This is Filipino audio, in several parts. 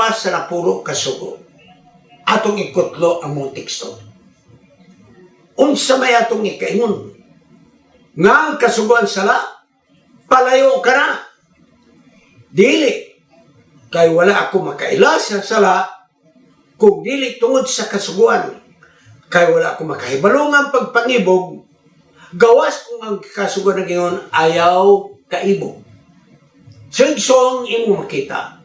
lapas sa napuro kasugo. Atong ikutlo ang mong teksto. Unsa may atong ikaingon? Nga ang kasuguan sala, palayo ka na. Dili, kay wala ako makaila sa sala, kung dili tungod sa kasuguan, kay wala ako makahibalungan pagpangibog, gawas kung ang kasuguan na gayon ayaw kaibog. So, ang imo makita,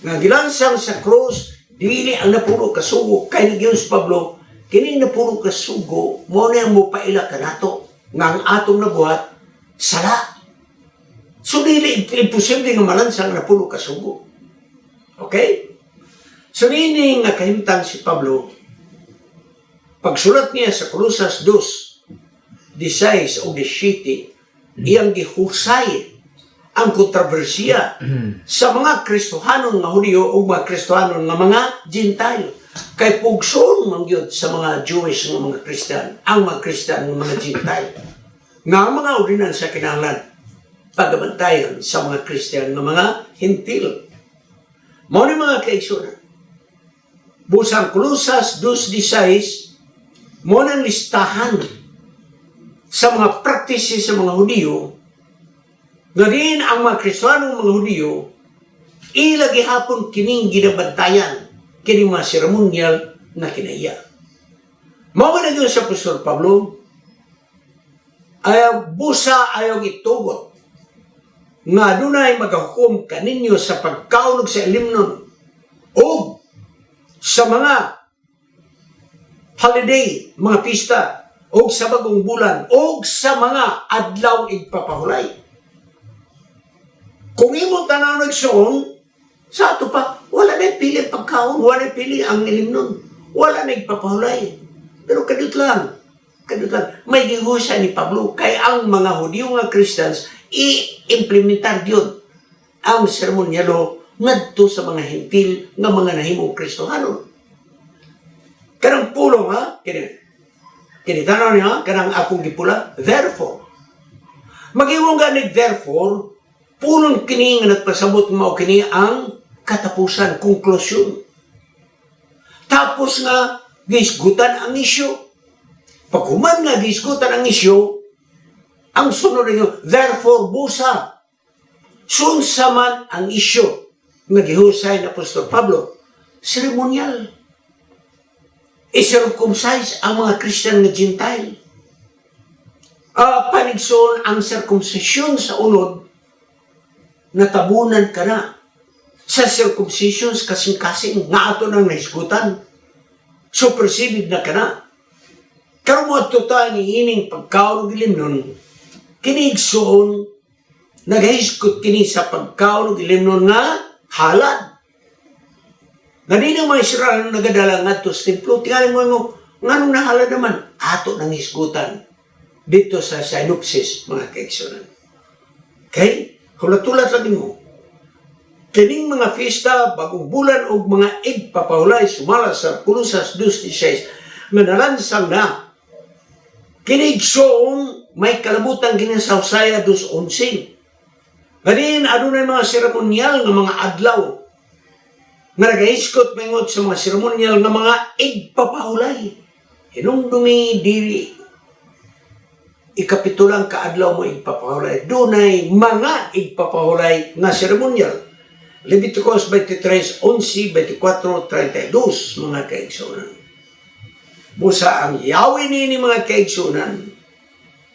nga gilansang sa krus, dili ang napuro kasugo, kay nagyon si Pablo, kini napuro kasugo, mo na yung mupaila ka nato, nga ang atong nabuhat, sala. So, dili, imposible nga malansang napuro kasugo. Okay? So, nini nga kahimtang si Pablo, pagsulat niya sa Colosas 2:16 o 17, iyang gihusay ang kontrobersiya sa mga Kristohanon nga Hudyo o mga Kristohanon nga mga Gentile. Kay pugson mangyod sa mga Jewish nga mga Christian, ang mga Christian nga mga Gentile. Nga ang mga ordinansa sa kinahanglan pagabantayan sa mga Christian nga mga Hentil. Mao ni mga kaigsunan. Busang Colosas 2:16, mo nang listahan sa mga practices sa mga Hudyo, nga rin ang mga Kristohanong mga Hudyo, ilagi hapon kining ginabantayan, kining mga seremonyal na kinaiya. Mao na yun sa Apostol Pablo, ayaw busa ayaw itugot, nga dunay magahukom kaninyo sa pagkaulog sa ilimnon, o sa mga holiday, mga pista, o sa bagong bulan, o sa mga adlaw igpapahulay. Kung imo tanaw nagsuon, sa ato pa, wala na pili pagkaon, wala na pili ang ilimnon, wala na igpapahulay. Pero kadut lang, may gihusa ni Pablo, kay ang mga Hudyo nga Christians, i-implementar yun ang seremonyalo ngadto sa mga Hentil nga mga nahimong Kristohanon. Kanang pulong ha, kini tanaw niya, kanang akong gipula, therefore. Mag-iwong ganig therefore, pulong kini nga nagpasabot mao kini ang katapusan, konklusyon. Tapos nga, gisgutan ang isyu. Pag human nga gisgutan ang isyu, ang sunod niyo, therefore busa. Sunsa man ang isyu nga gihusay na Apostol Pablo, seremonyal. I-circumcise ang mga Christian na Gentile. Panigsoon ang circumcision sa unod, natabunan ka na. Sa circumcisions kasing-kasing nga ato nang naisgutan. Superseded na ka na. Karon mo tuta ni ining pagkaon og ilimnon, kinigsoon naghisgot kini sa pagkaon og ilimnon nga halad. Nga di na mga Israel nagadala ngadto sa templo, tingali mo nganong nahalad naman ato nang hisgutan dito sa synopsis, mga kaigsunan. Okay? Hulat-hulat lang mo. Kining mga fiesta, bagong bulan o mga igpapahulay sumala sa Colosas 2:16 nga nalansang na. Kinigsoon may kalabutan ginasawsaya 2:11. Ganin adunay mga seremonyal nga mga adlaw nga nagahiskot mengot sa mga seremonyal nga mga igpapahulay. Hinungdumi diri ikapitulang kaadlaw mo igpapahulay. Dunay mga igpapahulay nga seremonyal. Leviticus 23:11, 24, 32, mga kaigsunan. Busa ang yawi ni mga kaigsunan,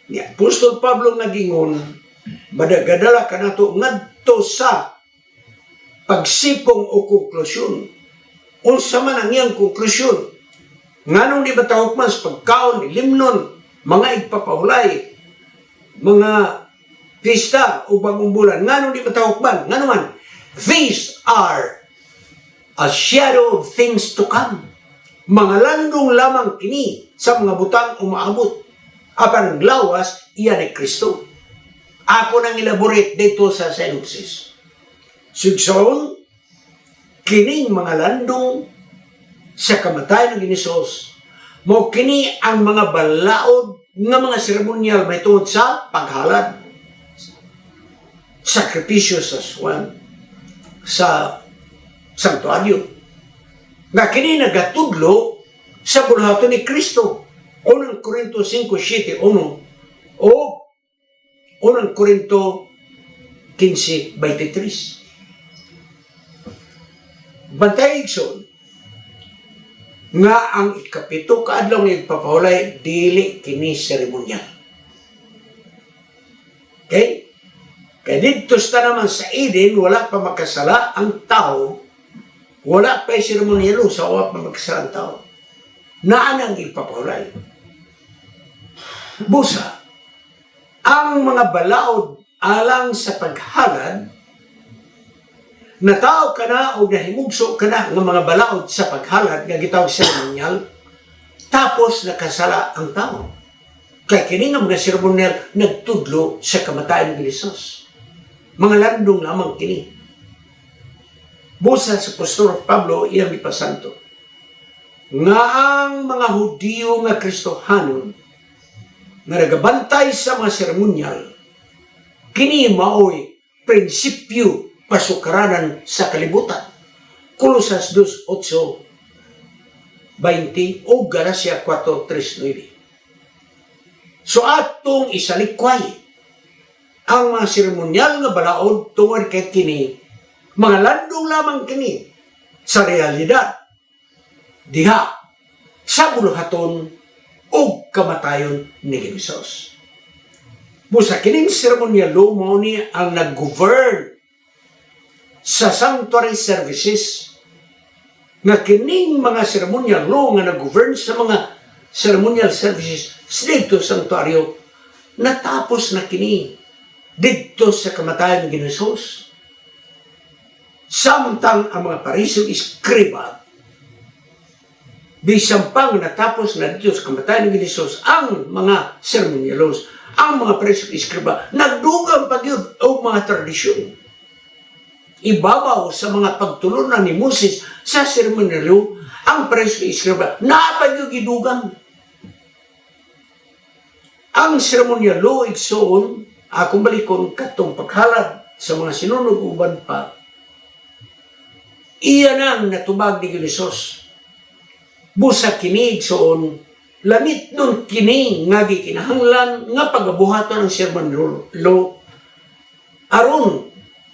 ni Apostol Pablo nagingon, madagadala ka na to ngadto sa pagsipong o konklusyon. Unsa man ang iyang konklusyon? Nganong di ba tawag sa pagkaon, limnon, mga igpapahulay, mga pista o bagong bulan, nganong di ba tawag man? Ngano man? These are a shadow of things to come. Mga landong lamang kini sa mga butang umaabot. Apan ang lawas, iyan ay Kristo. Ako nang elaborate dito sa synopsis. Sugsoon, kining mga landong sa kamatayan ng Hesus, mo kini ang mga balaod nga mga seremonyal may tungod sa paghalad, sakripisyo sa swan, sa santuaryo. Nga kini nagatudlo sa bulahaton ni Kristo. Unang Korinto 5:7 o Unang Korinto 15:23. Bantay igsoon nga ang ikapito kaadlaw nga igpapahulay dili kini seremonyal. Okay? Kaya dito naman sa Eden, wala pa makasala ang tao, wala pa seremonyalo sa wala pa makasala ang tao. Naan ang ipapahulay. Busa, ang mga balaod alang sa paghalad, nataw ka na o nahimugso ka na ng mga balaod sa paghalad nga gitawag seremonyal, tapos nakasala ang tao. Kaya kini nga mga seremonyal nagtudlo sa kamatayan ng Hesus. Mga landong lamang kini. Busa sa Apostol Pablo iyang ipasanto nga ang mga Hudiyo nga Kristohanon nga nagabantay sa mga seremonyal, kini maoy prinsipyo pasukaranan sa kalibutan. Kolosas 2:8-20 o Galacia 4:3-9. So atong isalikway ang mga seremonyal nga balaod tungod kay kini mga landong lamang kini sa realidad diha sa buluhaton o kamatayon ni Hesus. Busa kining seremonyal mao ni ang nag-govern sa sanctuary services, nga kining mga ceremonial law nga nag-govern sa mga ceremonial services dito sa sanctuaryo, natapos na kini dito sa kamatayan ng Hesus. Samtang ang mga parisong iskriba, bisang pang natapos na dito sa kamatayan ng Hesus ang mga ceremonial laws, ang mga parisong iskriba, nagdugang pagyud o mga tradisyon. Ibabaw sa mga pagtulunan ni Moses sa seremonyalo, ang parisong iskriba, napagyud gidugang. Ang seremonyalo igsoon, akong balikon katong paghalad sa mga sinunod uban pa, iyan ang natubag ni Hesus. Busa kini igsoon, lamit nun kini nga gikinahanglan nga pagabuhaton ng seremonyalo aron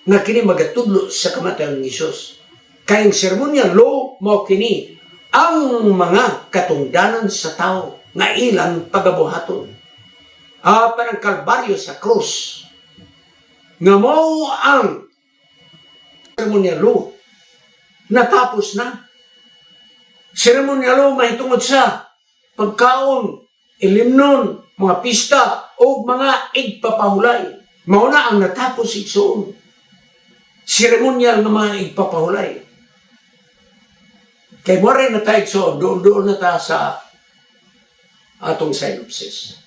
nga kini magatudlo sa kamatayan ng Hesus. Kayang seremonyal law mao kini ang mga katungdanan sa tao nga ilang pagabuhaton. Parang kalbaryo sa krus nga mao ang seremonyal law natapos na. Seremonyal law mahitungod sa pagkaon, ilimnon, mga pista o mga igpapahulay. Mao na ang natapos igsoon. Seremonyal na mga igpapahulay. Kaya mo rin na tayo so, doon na tayo sa atong synopsis.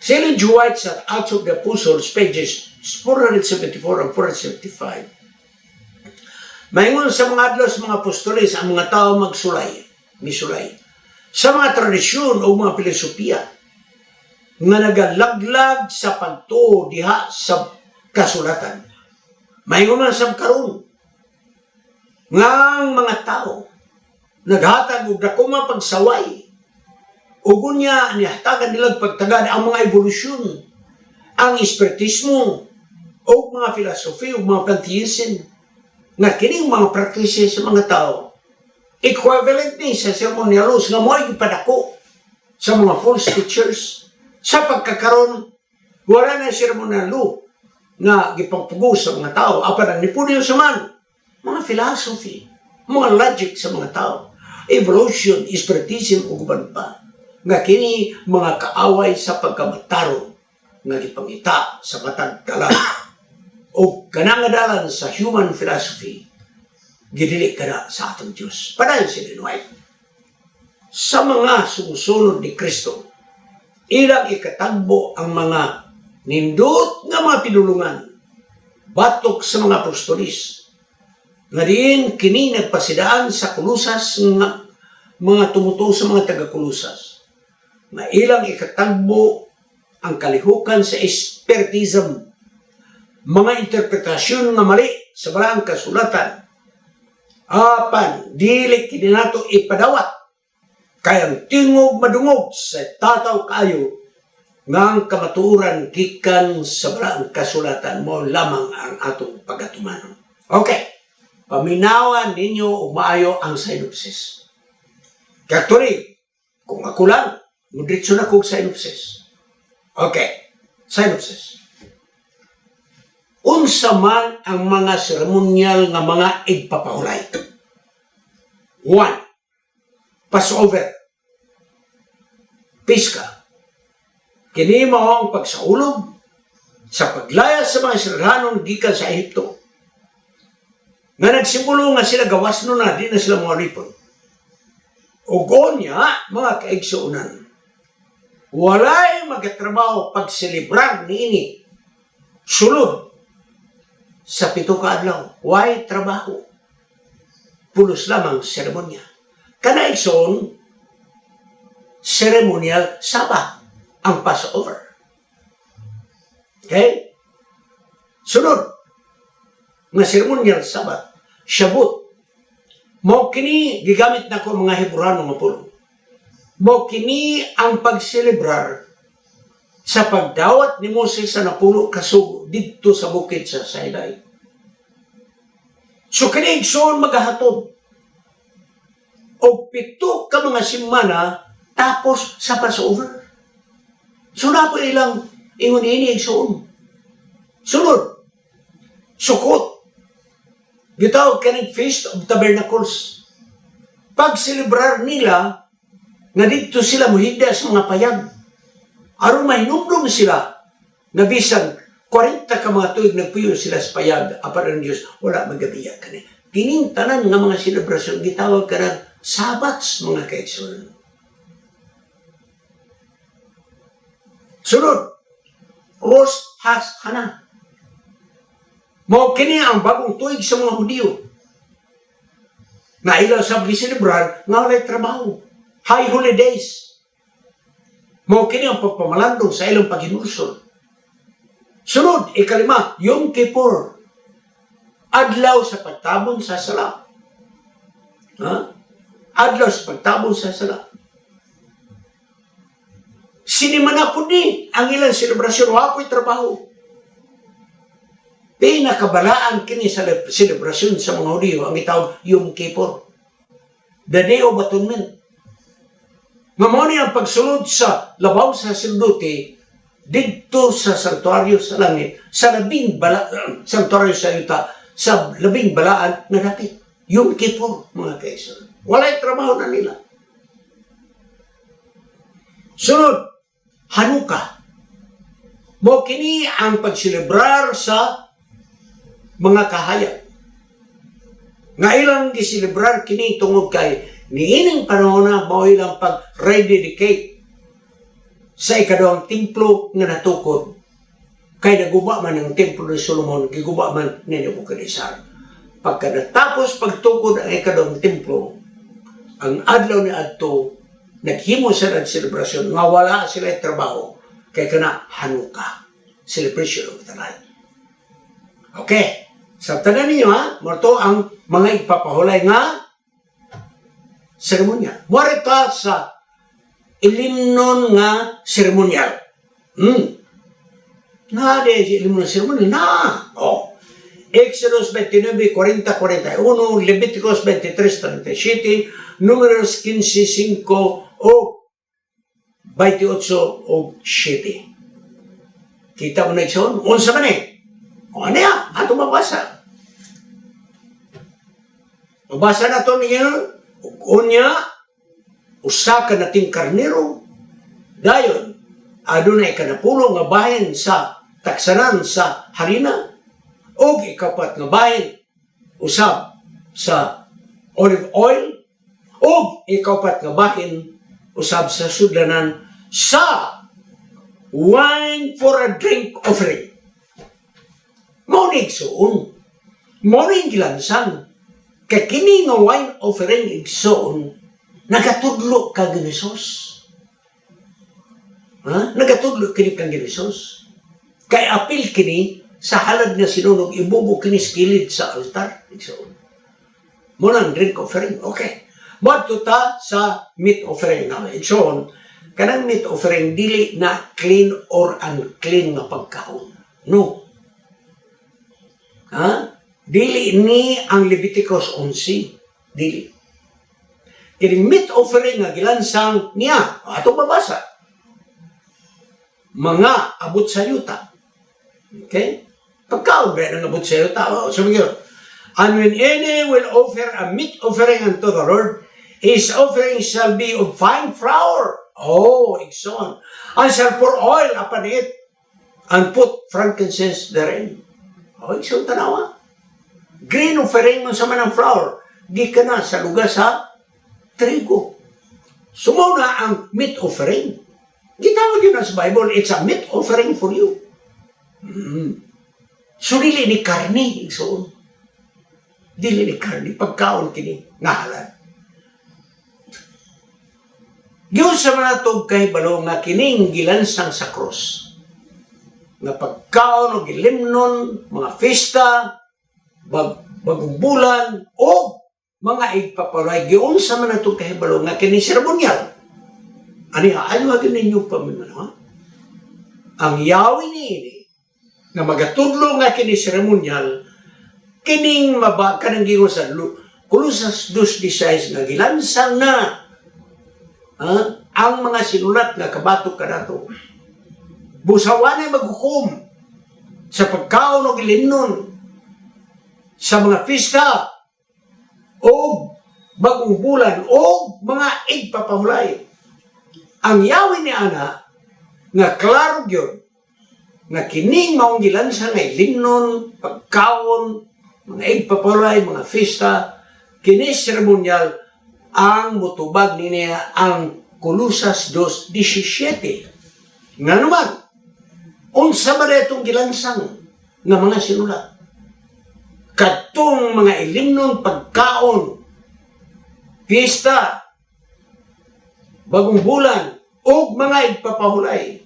Si Ellen G. White sa Acts of the Apostles, pages 474 and 475. Maingon sa mga adlaw sa mga apostoles ang mga tao misulay. Sa mga tradisyon o mga filosofiya nga nagalaglag sa pagtuo diha sa kasulatan. Maingon man sa karon ngang mga tao naghatag og dako nga pagsaway ug unya nihatagan nila pagtagad ang mga evolusyon, ang espiritismo o mga filosofi o mga pantheism nga kining mga practices sa mga tao equivalent ni sa seremonialos nga mo'y ipadako sa mga false teachers. Sa pagkakaroon wala na seremonialo nga gipagpugo sa mga tao, apan nipunyo sa man mga philosophy, mga logic sa mga tao, evolution, spiritism ug uban pa nga kini mga kaaway sa pagkamataro nga gipangita sa matag dalan o kanangadalan sa human philosophy gidili kada sa atong Dios. Padayon si Ellen White. Sa mga sumusunod ni Kristo, ilang ikatagbo ang mga nindot nga mga pinulungan batok sa mga apostolis nga diin kini nagpasidaan sa kulusas nga mga tumutuo sa mga taga-kulusas na ilang ikatagbo ang kalihukan sa spiritism, mga interpretasyon nga mali sa barang kasulatan Apan, dili kini nato ipadawat. Kayang tingog madungog sa tataw kayo ngang kamaturan gikan sa balaang kasulatan mo lamang ang atong pagatumanon. Okay. Paminawan ninyo umaayo ang synopsis. Actually, kung ako lang, mudritso na kong synopsis. Okay. Synopsis. Unsa man ang mga seremonyal nga mga igpapahulay. 1. Passover. Piska. Kini mao ang pagsaulog sa paglaya sa mga Israelanon gikan sa Ehipto. Nga nagsimbolo nga sila gawas no na, di na sila mga lipon. Ugon niya, mga kaigsuunan, walay magatrabaho pagselebrar niini sulod sa 7 ka adlaw. Why trabaho? Pulos lamang seremonya. Kana igsoon, ceremonial Sabbath ang Passover. Okay? Sunod, nga ceremonial Sabbath, Shabbat. Mao kini gigamit nako mga Hebrano nga pulo. Mao kini ang pagselebrar sa pagdawat ni Moses sa napulo ka sugo didto sa bukid sa Sinai. So kini igsoon magahatod og 7 ka mga semana tapos sa Passover. So na po ilang ingon ini igsoon. Sunod, Sukkot. Gitawag kaning Feast of Tabernacles. Pag-celebrar nila, nga dito sila muhigda sa mga payag. Aron mahinumdum sila, na bisan 40 ka mga tuig nagpuyo sila sa payag, apar ng Diyos, wala magabiya ka na. Kinintanan nga mga selebrasyon, gitawag ka ng Sabbats, mga kaigsoon. Sunod, Rosh Hashanah. Mao kini ang bagong tuig sa mga Hudiyo. Na ilaw sa giselebrar nga walay trabaho. High holidays. Mao kini ang pagpamalandong sa ilang paghinulsol. Sunod, ikalima, Yom Kippur. Adlaw sa pagtabon sa sala. Adlaw sa pagtabon sa sala. Sinimana po ni ang ilang selebrasyon. Wapoy trabaho. Pinakabalaan kini sa selebrasyon sa mga Hudiyo ang itawag Yom Kippur. The Day of Atonement. Mamoni ang pagsulod sa labaw sa silduti dito sa santuaryo sa langit, sa santuaryo sa yuta, sa labing balaan na dapit. Yom Kippur, mga kaisa. Walay trabaho na nila. Sunod, Hanukkah. Mo kini ang pagselebrar sa mga kahayag. Nga ilang giselebrar kini tungod kay niining panahon na mao ilang pag-rededicate sa ikaduhang templo nga natukod. Kay naguba man ang templo ni Solomon, giguba man ni Nebuchadnezzar. Pagka natapos pagtukod ang ikaduhang templo, ang adlaw ni adto naghimo sa selebrasyon nga wala sila trabaho kay kana Hanukkah, celebration of the light. Okay. Sa tanan ninyo morto ang mga ipapahulay nga seremonya. Mori ka sa ilimnon nga seremonyal. Na de ilimnon seremonyal na. Exodus 29:40-41, Leviticus 23:37, Números 15:5 o 28:7. Kita mo na ikson? Unsa man o ano yan? Ato mabasa. Mabasa na ito niya. Unya, usa ka nating karnero. Dayon, adunay kanapulo nga bahin sa taksanan sa harina. O ikapat nga bahin usab sa olive oil. O ikapat nga bahin usab sa sudlanan sa wine for a drink offering. Morning soon, morning gilansan, kay kini nga wine offering igsoon, nagatudlo ka Ginisos. Nagatudlo kini kang Ginisos. Kay apil kini sa halad nga sinunog, ibubo kini skilid sa altar igsoon. Munang drink offering. Okay. Bato ta sa meat offering. Now, so, kanang meat offering, dili na clean or unclean na pagkaon. No. Ha? Dili ni ang Leviticus 11. Dili. Kini meat offering nga gilansang niya, ato babasa. Mga abot sa yuta. Okay? Pagkaon ba ng abot sa yuta? Sabi ko, and when any will offer a meat offering unto the Lord, his offering shall be of fine flour. Oh, Ikson. And shall pour oil upon it, and put frankincense therein. Oh, Ikson, tanawa. Green offering mo sa manang flour. Di ka na sa lugar sa trigo. Sumuna ang meat offering. Gitawag yun sa Bible, it's a meat offering for you. So, dili ni karni, Ikson. Dili ni karni. Pagkaon kini, nahalan. Diyos sa mga itong kahibalo nga kining gilansang sa cross. Nga pagkaon o gilimnon, mga festa, bagong bulan, o mga igpaparay. Giyon sa mga itong kahibalo nga kining seremonyal. Ani ayaw agad ninyo pamimano, ha? Ang yawi ni ini, nga magatudlo nga kining seremonyal, kining kanang giyon sa Colossus 2:16 nga gilansang na ang mga sinulat nga kabatok kanato. Busawan ay maghukom sa pagkaon o gilimnon, sa mga pista, o bagong bulan, o mga igpapahulay. Ang yawi ni Ana, nga klaro yun, nga kining maong gilansa nga limnon, pagkaon, mga igpapahulay, mga pista, kini seremonyal, ang mutubag niya ang Colossus 2:17. Nga naman, unsa ba itong gilansang nga mga sinulat? Katong mga ilimnon pagkaon, fiesta, bagong bulan, o mga igpapahulay.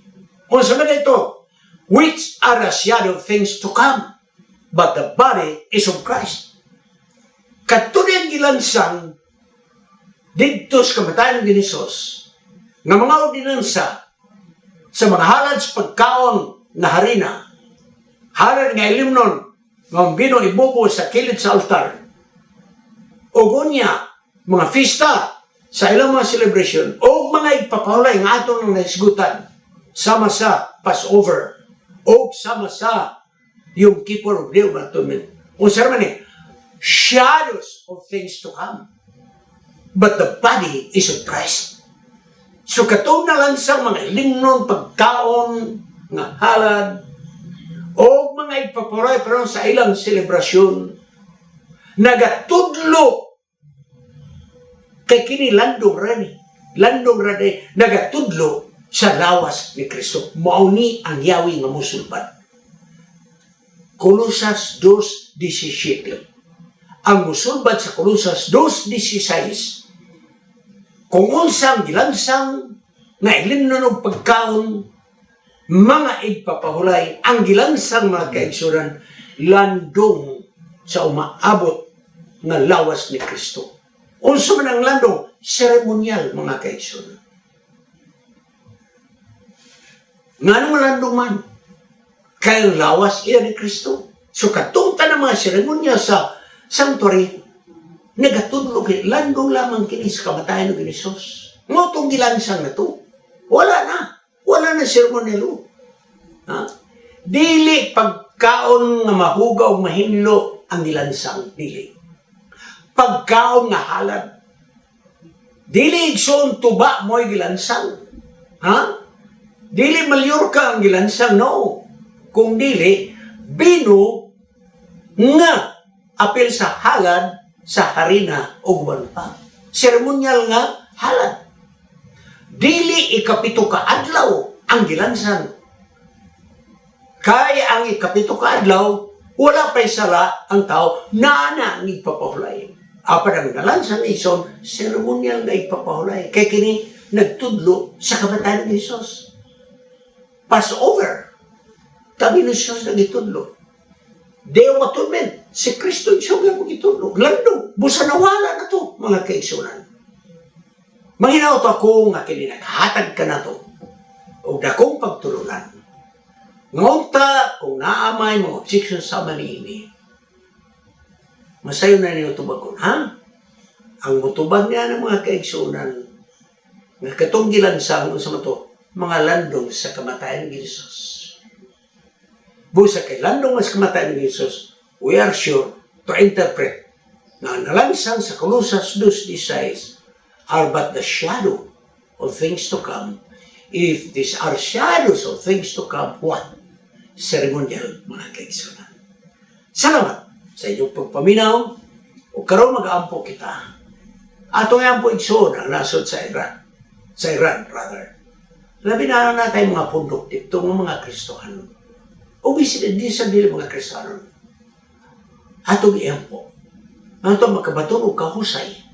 Unsa ba ito? Which are a shadow of things to come, but the body is of Christ. Katong gilansang dito sa kamatayan ng Hesus, nga mga ordinansa sa mga halad sa pagkaon na harina, halad nga ilimnon, nga bino ibubo sa kilid sa altar, o gunya, mga festa sa ilang mga celebration, o mga ipapahulay nga atong naisgutan, sama sa Passover, o sama sa yung Kippur of Day of Atonement. O sarman shadows of things to come. But the body is of Christ. So katong nalansang mga limnon, pagkaon, nga halad, o mga ipapuray pero sa ilang selebrasyon, nagatudlo kay kini landong rani, nagatudlo sa lawas ni Kristo. Mauni ang yawi nga musulban. Colossus 2:17. Ang musulban sa Colossus 2:16, kung unsang gilansang nga ilimnon og pagkaon, mga igpapahulay, ang gilansang mga kaigsuran, landong sa umaabot nga lawas ni Kristo. Unsa man ang landong? Seremonyal, mga kaigsuran. Nga nung landong man, kaya lawas iya ni Kristo. So katungta ng mga seremonyal sa sanctuary, nagatudlo kay landong lamang kini sa kamatayan ng Hesus. Mo tong gilansang na to. Wala na seremonyalo. Ha? Dili pagkaon nga mahugaw mahinlo ang gilansang, dili. Pagkaon nga halad. Dili igsoon tuba mo'y gilansang. Ha? Dili malyurka ang gilansang, no. Kung dili bino nga apil sa halad sa harina o guban pa. Seremonyal nga halad. Dili ikapito ka adlaw ang gilansan. Kaya ang ikapito ka adlaw, wala pa'y sala ang tao na ang ipapahulay. Apan ang nalansan ison, seremonyal na ipapahulay. Kaya kini nagtudlo sa kamatayan ng Hesus. Passover. Kami ni Hesus nagitudlo. Deo matumen, si Kristo isang lang ito. Lando, busa nawala na to, mga kaigsunan. Manginaw to ako nga kininaghatag ka na to. O dakong pagtulunan. Ngunta, kung naamay mga objection sa manini, masayo na niyo tubagon, ha? Ang mutubag niya ng mga kaigsunan, nga katong gilansang sa mato, mga landong sa kamatayan ng Jesus. Busa kay landong mas kamatayan ng Jesus, we are sure to interpret na nalansang sa Colossus 2:16 are but the shadow of things to come. If these are shadows of things to come, what? Ceremonial, mga kaigsunan. Salamat sa inyong pagpaminaw o karon mag-aampo kita. Ato nga po igsoon ang nasod sa Iran. Sa Iran, rather. Labi na natin mga pundok dito ng mga Kristohanon. O di sa dili mga Kristohanon. Atong iampo. Ato makabaton o kahusay.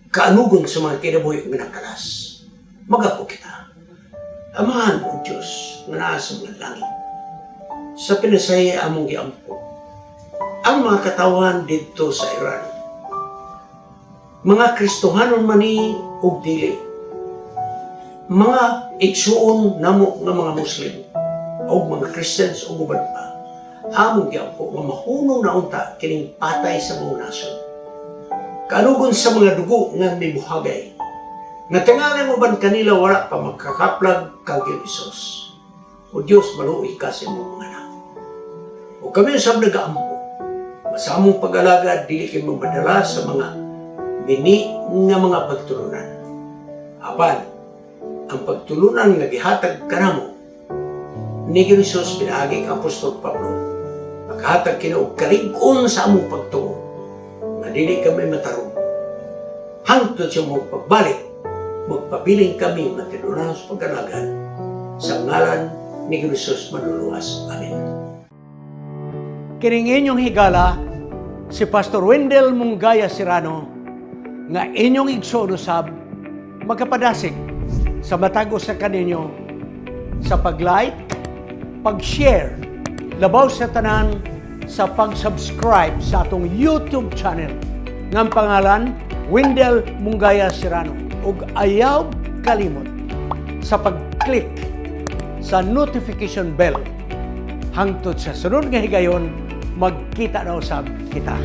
Kaanugon sa mga kinabuhi o minakalas. Magapo kita. Amahan mo, Diyos, nga naasang ng langit. Sa pinasaya among giampo. Ang mga katawan dito sa Iran. Mga Kristohanon mani ug dili. Mga igsuon namo nga mga Muslim o mga Christians o uban pa. Among giampo nga mahunong na unta kining patay sa mga nasod. Kaanugon sa mga dugo nga mibuhagay. Nga tingalan mo ban kanila wala pa magkakaplag kag Isus. O Dios maluoy ka sa imong mga anak. O kami sa nagaampo. Masamong pag-alaga dili kay mo madala sa mga bini nga mga pagtulunan. Apan, ang pagtulunan nga gihatag kanamo ni Jesus pinaagi kang Apostol Pablo. Maghatag kina og kalig-on sa among pagtuo nga dili kami matarong. Hangtod siya mo pagbalik, magpabiling kami matinunan sa pag-alagad sa ngalan ni Jesus manluluwas. Amen. Kining inyong higala, si Pastor Wendell Munggaya Serrano, nga inyong igsoon usab, magkapadasig sa matag sa kaninyo sa pag-like, pag-share, labaw sa tanan sa pag-subscribe sa atong YouTube channel ng pangalan Wendell Munggaya Serrano ug ayaw kalimot sa pag-click sa notification bell hangtod sa sunod nga higayon magkita na usab kita.